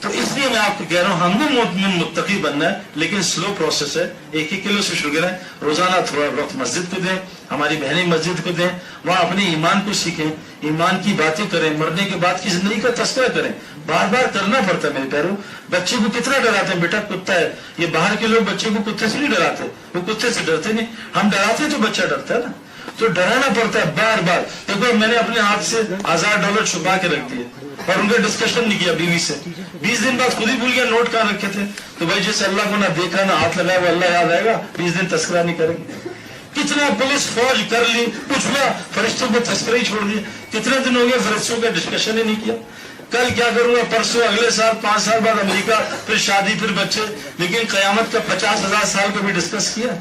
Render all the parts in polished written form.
تو اس لیے میں آپ کو کہہ رہا ہوں ہم بھی مومن متقی بننا ہے، لیکن سلو پروسیس ہے، 1 کلو سے شروع کریں، روزانہ تھوڑا وقت مسجد کو دیں، ہماری بہنیں مسجد کو دیں، وہاں اپنے ایمان کو سیکھیں، ایمان کی باتیں کریں، مرنے کے بعد کی زندگی کا تذکرہ کریں، بار بار کرنا پڑتا ہے میرے پیاروں۔ بچے کو کتنا ڈراتے ہیں، بیٹا کتا ہے، یہ باہر کے لوگ بچے کو کتے سے نہیں ڈراتے، وہ کتے سے ڈرتے نہیں، ہم ڈراتے تو بچہ ڈرتا ہے نا، تو ڈرانا پڑتا ہے بار بار۔ دیکھو میں نے اپنے ہاتھ سے $1000 چھپا کے رکھ دیے اور ان کا ڈسکشن نہیں کیا بیوی سے، 20 دن بعد خود ہی بھول گیا نوٹ کہاں رکھے تھے، تو بھائی جیسے اللہ کو نہ دیکھا نہ ہاتھ لگایا وہ اللہ یاد آئے گا، 20 دن تذکرہ نہیں کریں گے۔ کتنا پولیس فوج کر لی، کچھ ہوا، فرشتوں کو تذکرہ ہی چھوڑ دیا، کتنے دن ہو گئے فرشتوں کا ڈسکشن ہی نہیں کیا، کل کیا کروں گا، پرسوں، اگلے سال، 5 سال بعد امریکہ، پھر شادی، پھر بچے، لیکن قیامت کا 50,000 سال کا بھی ڈسکس کیا۔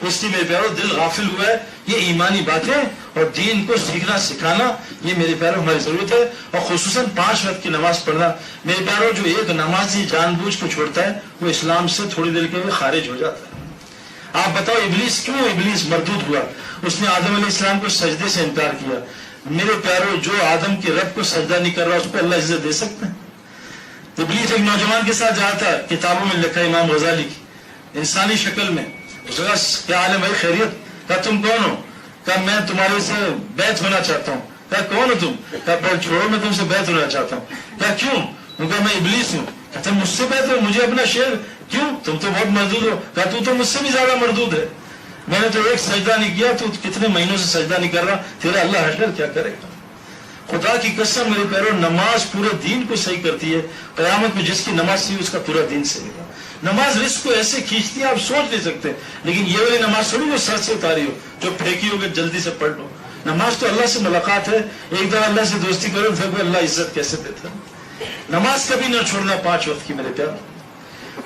اس لیے میرے پیاروں دل غافل ہوا ہے، یہ ایمانی باتیں اور دین کو سیکھنا سکھانا یہ میرے پیاروں ہماری ضرورت ہے، اور خصوصاً 5 وقت کی نماز پڑھنا۔ میرے پیاروں جو ایک نمازی جان بوجھ کو چھوڑتا ہے وہ اسلام سے تھوڑی دیر کے لیے خارج ہو جاتا ہے۔ آپ بتاؤ ابلیس کیوں ابلیس مردود ہوا؟ اس نے آدم علیہ السلام کو سجدے سے انکار کیا۔ میرے پیاروں جو آدم کے رب کو سجدہ نہیں کر رہا اس کو اللہ عزت دے سکتے ہیں؟ ابلیس ایک نوجوان کے ساتھ جہاں تھا، کتابوں میں لکھا امام غزالی کی انسانی شکل میں، اس کا کیا حال ہے بھائی، خیریت؟ کہا تم کون ہو؟ کہا میں تمہارے سے بیعت ہونا چاہتا ہوں۔ کہا کون ہو تم؟ کہا پہلے چھوڑو میں تم سے بیعت ہونا چاہتا ہوں۔ کہا کیوں؟ کہا میں ابلیس ہوں۔ کہتا مجھ سے بیعت ہو، مجھے اپنا شیر کیوں؟ تم تو بہت مردود ہو۔ کہا تو مجھ سے بھی زیادہ مردود ہے، میں نے تو ایک سجدہ نہیں کیا، تو کتنے مہینوں سے سجدہ نہیں کر رہا، تیرا اللہ حشر کیا کرے گا؟ خدا کی قسم میرے پیاروں نماز پورے دین کو صحیح کرتی ہے، قیامت میں جس کی نماز صحیح اس کا پورا دین صحیح ہوگا۔ نماز رزق کو ایسے کھینچتی ہے آپ سوچ نہیں سکتے، لیکن یہ والی نماز تھوڑی وہ سر سے اتاری ہو جو پھینکی ہو کہ جلدی سے پڑھ لو۔ نماز تو اللہ سے ملاقات ہے، ایک دفعہ اللہ سے دوستی کرو پھر اللہ عزت کیسے دیتا ہے۔ نماز کبھی نہ چھوڑنا 5 وقت کی میرے پیاروں۔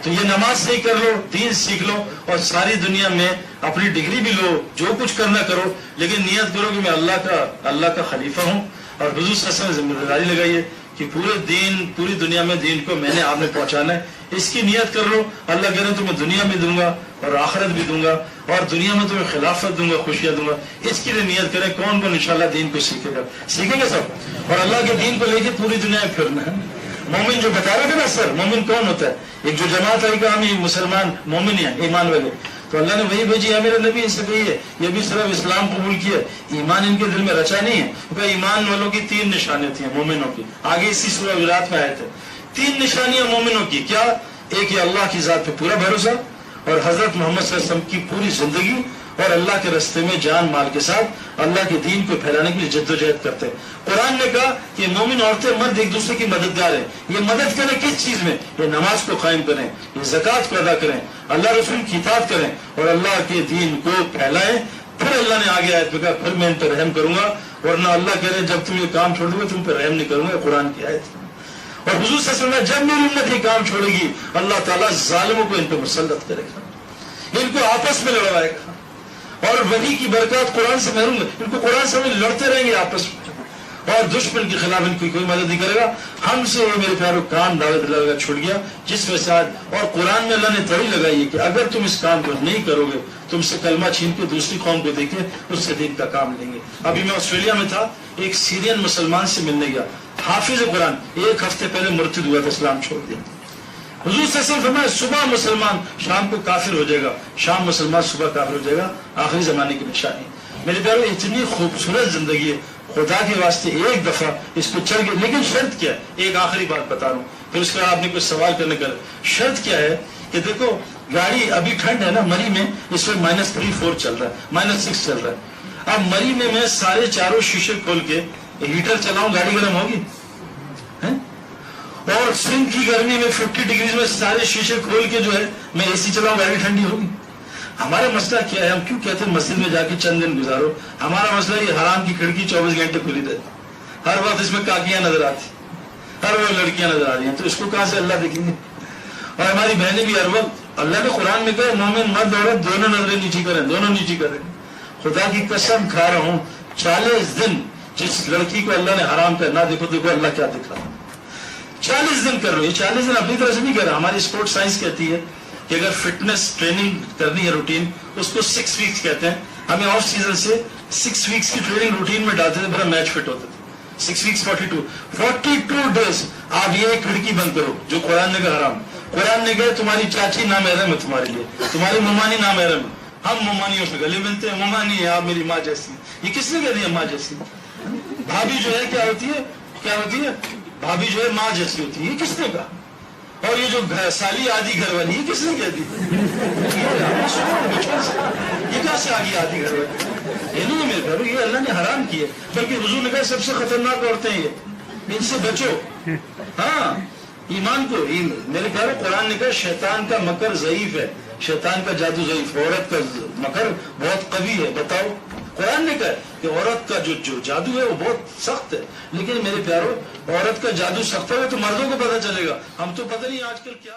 تو یہ نماز صحیح کر لو، دین سیکھ لو، اور ساری دنیا میں اپنی ڈگری بھی لو، جو کچھ کرنا کرو، لیکن نیت کرو کہ میں اللہ کا خلیفہ ہوں، اور حضور صلی اللہ علیہ وسلم ذمہ داری لگائیے کہ پوری دنیا میں دین کو میں نے آپ نے پہنچانا ہے، اس کی نیت کر لو۔ اللہ کہہ رہے تمہیں دنیا میں دوں گا اور آخرت بھی دوں گا، اور دنیا میں تمہیں خلافت دوں گا، خوشیاں دوں گا، اس کے لیے نیت کریں۔ کون انشاءاللہ دین کو سیکھیں گے سب، اور اللہ کے دین کو لے کے پوری دنیا میں پھرنا ہے۔ مومن جو بتا رہے تھے نا سر، مومن کون ہوتا ہے؟ ایک جو جماعت آئی کہ ہم مسلمان مومن ہیں، ایمان والے، تو اللہ نے وہی بھیجی ہے میرے نبی سے کہی ہے، یہ بھی صرف اسلام قبول کیا، ایمان ان کے دل میں رچا نہیں ہے۔ کہ ایمان والوں کی 3 نشانیاں تھیں مومنوں کی، آگے اسی سورہ حجرات میں آئے تھے 3 نشانیاں مومنوں کی، کیا؟ ایک یہ اللہ کی ذات پہ پورا بھروسہ، اور حضرت محمد صلی اللہ علیہ وسلم کی پوری زندگی، اور اللہ کے راستے میں جان مال کے ساتھ اللہ کے دین کو پھیلانے کے لیے جد و جہد کرتے ہیں۔ قرآن نے کہا کہ مومن عورتیں مرد ایک دوسرے کی مددگار ہیں۔ یہ مدد کریں کس چیز میں؟ یہ نماز کو قائم کریں، یہ زکوٰۃ کو ادا کریں، اللہ رسول کی اطاعت کریں، اور اللہ کے دین کو پھیلائیں۔ پھر اللہ نے آگے آیت میں کہا پھر میں ان پر رحم کروں گا، ورنہ اللہ کہہ رہے ہیں جب تم یہ کام چھوڑ دو تم پہ رحم نہیں کروں گا، قرآن کی آیت۔ اور حضور صلی اللہ علیہ وسلم جب میری امت یہ کام چھوڑے گی اللہ تعالیٰ ظالموں کو ان پہ مسلط کرے گا، ان کو آپس میں لڑوائے گا، اور وحی کی برکات قرآن سے محروم ہے، ان کو قرآن سے لڑتے رہیں گے آپس میں، اور دشمن کے خلاف ان کی کوئی مدد نہیں کرے گا۔ ہم سے یہ میرے پیاروں کام دعوت اللہ کا چھوڑ گیا، جس میں ساتھ اور قرآن میں اللہ نے تڑی لگائی ہے کہ اگر تم اس کام کو نہیں کرو گے تم سے کلمہ چھین کے دوسری قوم کو دے کے اس سے دین کا کام لیں گے۔ ابھی میں آسٹریلیا میں تھا، ایک سیرین مسلمان سے ملنے گیا، حافظ قرآن، 1 ہفتے پہلے مرتد ہوا تھا، اسلام چھوڑ دیا۔ حضور صلی اللہ علیہ وسلم فرمایا صبح مسلمان شام کو کافر ہو جائے گا، شام مسلمان صبح کافر ہو جائے گا، آخری زمانے کی نشانی۔ میرے پیاروں اتنی خوبصورت زندگی ہے، خدا کے واسطے ایک دفعہ اس کو چل گئے، لیکن شرط کیا ہے؟ ایک آخری بات بتا رہا ہوں، پھر اس کے بعد آپ نے کچھ سوال کرنے کا۔ شرط کیا ہے کہ دیکھو گاڑی ابھی ٹھنڈ ہے نا، مری میں اس میں -3 4 چل رہا ہے، -6 چل رہا ہے۔ اب مری میں سارے چاروں شیشے کھول کے ہیٹر چلاؤں، گاڑی گرم ہوگی؟ اور سندھ کی گرمی میں 50 ڈگریز میں سارے شیشے کھول کے جو ہے میں اے سی چلاؤں، گاڑی ٹھنڈی ہوگی؟ ہمارا مسئلہ کیا ہے؟ ہم کیوں کہتے ہیں مسجد میں جا کے چند دن گزارو؟ ہمارا مسئلہ یہ حرام کی کھڑکی 24 گھنٹے کھلی رہتی، ہر وقت اس میں کاکیاں نظر آتی، ہر وقت لڑکیاں نظر آ رہی ہیں، تو اس کو کہاں سے اللہ دیکھیں گے؟ اور ہماری بہنیں بھی ہر وقت، اللہ نے قرآن میں کہا مومن مرد عورت دونوں نظریں نیچی کریں، دونوں نیچی کریں۔ خدا کی قسم کھا رہا ہوں 40 دن جس لڑکی کو اللہ نے حرام کر نہ دیکھو، دیکھو اللہ کیا دکھا، 40 دن کر رہے ہو۔ یہ 40 دن اپنی طرح سے نہیں کر رہا، ہماری اسپورٹ سائنس کہتی ہے کہ اگر فٹنس ٹریننگ کرنی ہے روٹین، اس کو 6 ویکس کہتے ہیں۔ ہمیں آف سیزن سے 6 ویکس کی ٹریننگ روٹین میں ڈالتے تھے، پھر میچ فٹ ہوتے تھے۔ 6 weeks 42 days آپ یہ کھڑکی بند کرو جو قرآن نے کہا حرام. قرآن نے کہا تمہاری چاچی نامحرم ہے تمہارے لیے, تمہاری ممانی نامحرم ہے. ہم ممانیوں سے گلے ملتے ہیں, ممانی ہے آپ میری ماں جیسی. یہ کس نے کہہ دیا ماں جیسی؟ بھابھی جو ہے کیا ہوتی ہے بھابھی جو ہے ماں جیسی ہوتی ہے, یہ کس نے کہا؟ اور یہ جو سالی آدھی گھر والی یہ کس نے کہہ دی؟ یہ کہاں سے آ گئی آدھی گھر والی؟ یہ نہیں ہے میرے گھر, یہ اللہ نے حرام کیے. بلکہ حضور نے کہا سب سے خطرناک عورتیں یہ, ان سے بچو. ہاں ایمان کو میرے پیارے قرآن نے کہا شیطان کا مکر ضعیف ہے, شیطان کا جادو ضعیف, عورت کا مکر بہت قوی ہے. بتاؤ قرآن نے کہا کہ عورت کا جو جادو ہے وہ بہت سخت ہے. لیکن میرے پیارو عورت کا جادو سخت ہے تو مردوں کو پتہ چلے گا. ہم تو پتہ نہیں آج کل کیا